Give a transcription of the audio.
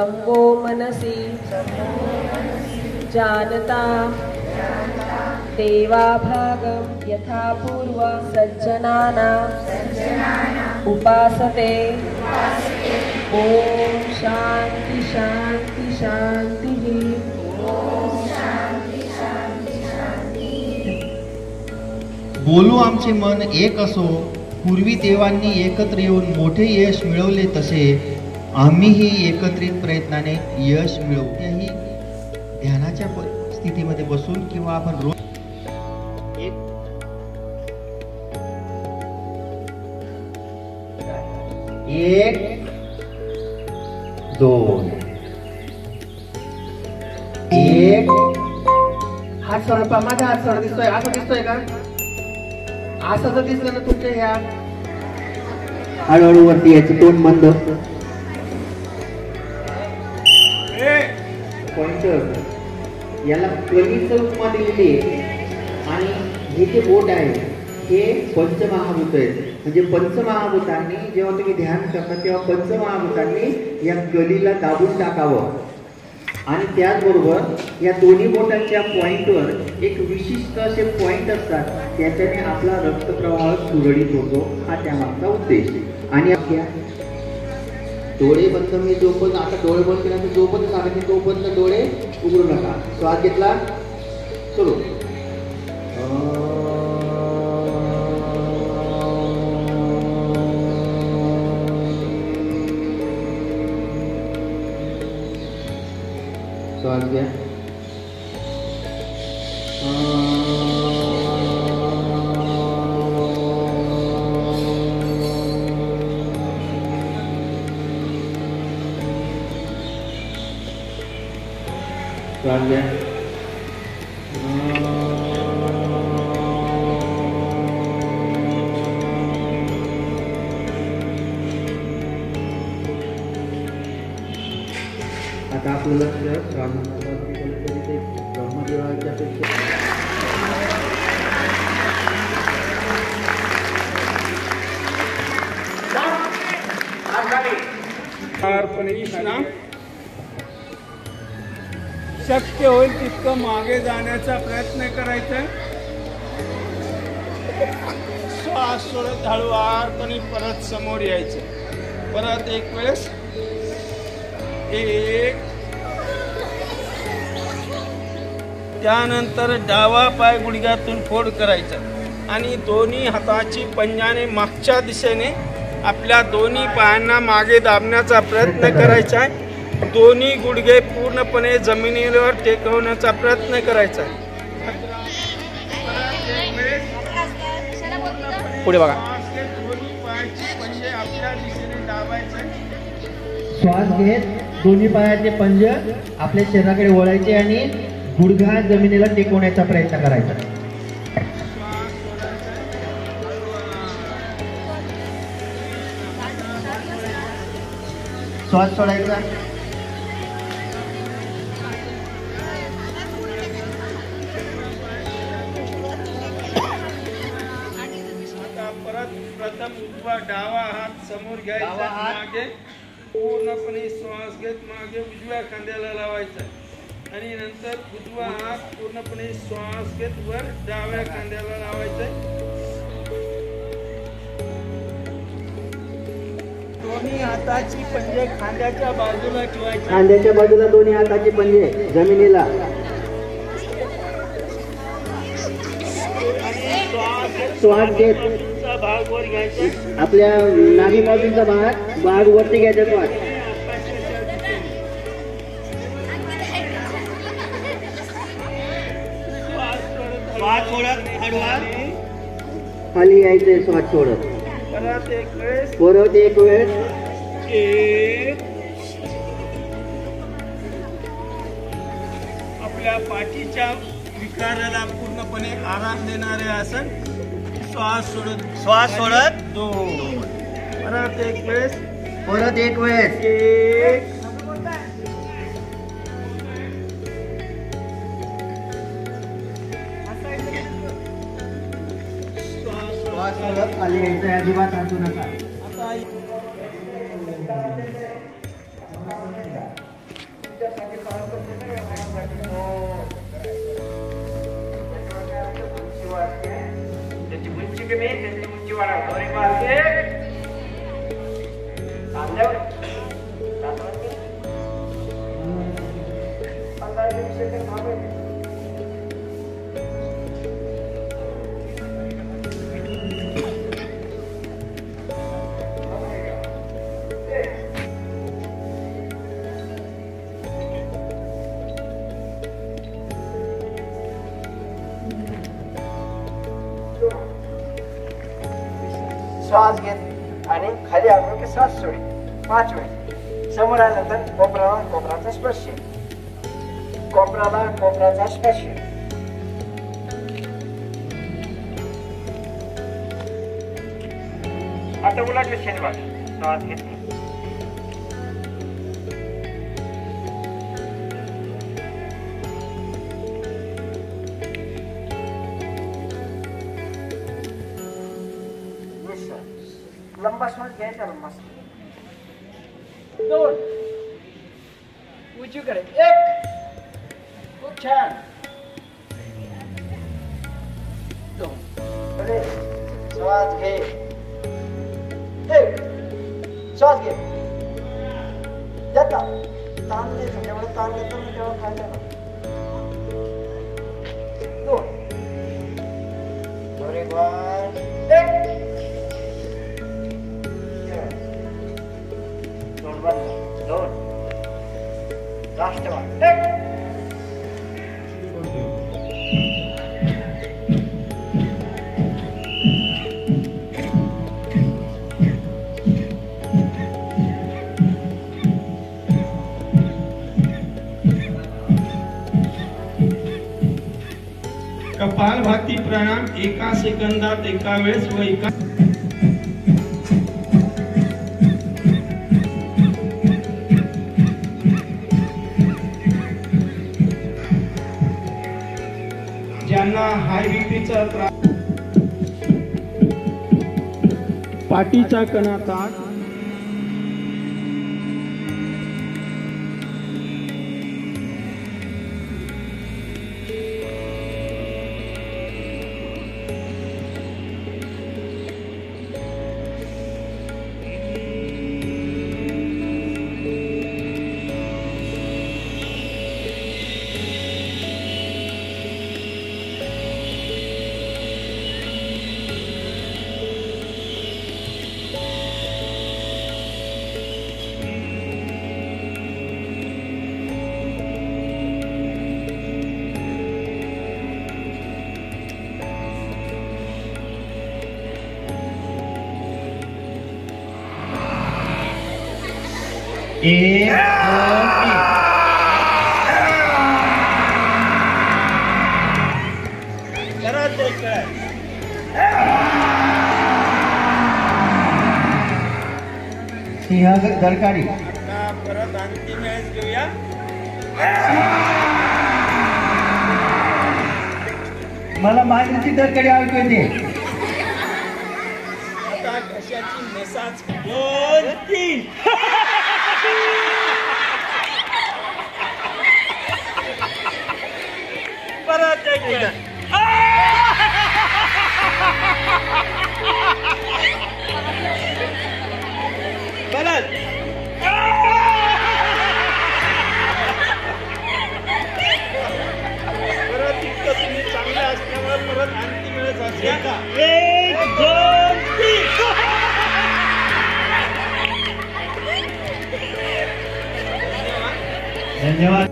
संवो मनसि जानता देवाभागं यथा पूर्व सज्जनानां उपासते। ओम शांति शांति शांति। बोलू आमचे मन एक असो, पूर्वी देवांनी एकत्र येऊन मोठे यश मिळवले तसे आम्हीही एकत्रित प्रयत्नाने यश मिळवू। त्याही ध्यानाच्या स्थितीमध्ये बसून किंवा आपण रोज एक दोन एक हात सोडा। माझा हात सोडा दिसतोय, असं दिसतोय का? असं तर दिसलं ना तुमच्या ह्या हळूहळू वरती याची तोंड मंद पॉइंटर याला कलीचं उपमा दिलेली आहे। आणि हे जे बोट आहे हे पंचमहाभूत आहेत। म्हणजे पंचमहाभूतांनी जेव्हा तुम्ही ध्यान करता तेव्हा पंचमहाभूतांनी या गलीला दाबून टाकावं। आणि त्याचबरोबर या दोन्ही बोटांच्या पॉइंटवर एक विशिष्ट असे पॉइंट असतात, त्याच्याने आपला रक्तप्रवाह सुरळीत होतो। हा त्यामागचा उद्देश आहे। आणि डोळे बंद, मी जोपर्यंत आता डोळे बंद केल्यानंतर जोपर्यंत सांगते तोपर्यंत डोळे उघडू नका। श्वास घेतला, सुरू। श्वास घ्या, श्वास घ्या, आता आपलं लक्ष ब्रह्मदेवाच्या पेक्षा शक्य होईल तितकं मागे जाण्याचा प्रयत्न करायचा। श्वास सोडत हळूवारपणे परत समोर यायचं। परत एक वेळेस एक, त्यानंतर डावा पाय गुडघ्यातून फोड करायचा आणि दोन्ही हाताची पंजाने मागच्या दिशेने आपल्या दोन्ही पायांना मागे दाबण्याचा प्रयत्न करायचा आहे। दोन्ही गुडघे पूर्णपणे जमिनीवर टेकवण्याचा प्रयत्न करायचा आहे। पुढे बघा, दोन्ही पायाची पंजे आपल्या दिशेने दाबायचे। श्वास घेत दोन्ही पायाचे पंज आपल्या शरीराकडे वळायचे आणि गुडघा जमिनीला टेकवण्याचा प्रयत्न करायचा। श्वास सोडायचा, प्रथम उजवा डावा हात समोर घ्यायचा, मागे पूर्णपणे श्वास घेत मागे उजव्या खांद्याला लावायचा आणि नंतर उजवा हात पूर्णपणे श्वास घेत वर डाव्या खांद्याला लावायचा। दोन्ही हाताची पंजे खांद्याच्या बाजूला ठेवायची। खांद्याच्या बाजूला दोन्ही हाताची पंजे जमिनीला। श्वास घेत भाग वर घ्यायचा, आपल्या नाभी बाजूचा भाग वरती घ्यायचा। श्वास सोडत हळूवार खाली यायचंय। श्वास सोडत परत एक वेळेस, परत एक वेळेस एक। आपल्या पाठीच्या विकाराला पूर्णपणे आराम देणारे आसन। श्वास सोडत दोन, परत एक वेळेस, परत एक वेळेस एक। श्वास सोडत खाली यायचं, अजिबात हातू नका। आता म्हणा दोरी मार्गे चालल्यावर 15-20 सेकंद थांबे. श्वास घेत आणि खाली आलो की श्वास सोडे 5 वेळ. समोर आल्यानंतर कोपराला कोपराचा स्पर्श, कोपराला कोपराचा स्पर्श. आता उलटले शनिवार श्वास घेतली. लंबा श्वास घ्यायचा. लंबा 2 उजवीकडे 1 खूप छान. 2 श्वास घे. 1 श्वास घे. जाता ताण द्यायचं. जेवढं ताण देतो मी तेव्हा खायचं ना. 2 बरे 1 2 लास्ट वन. कपालभाती प्राणायाम 1 सेकंदात एका वेळेस व एका ज्यांना हाय बीपीचा त्रास, पाठीच्या कणातात सिंह दरकारी. परत अंतिम वेळेस घेऊया. मला मागची दरकारी ऐकू येते. आता कशाची मसाज 2 3 परत एकदा. परत परत इतकं तुम्ही चांगले असल्यामुळे परत अंतिम वेळेस असल्या का 1 2 3. धन्यवाद.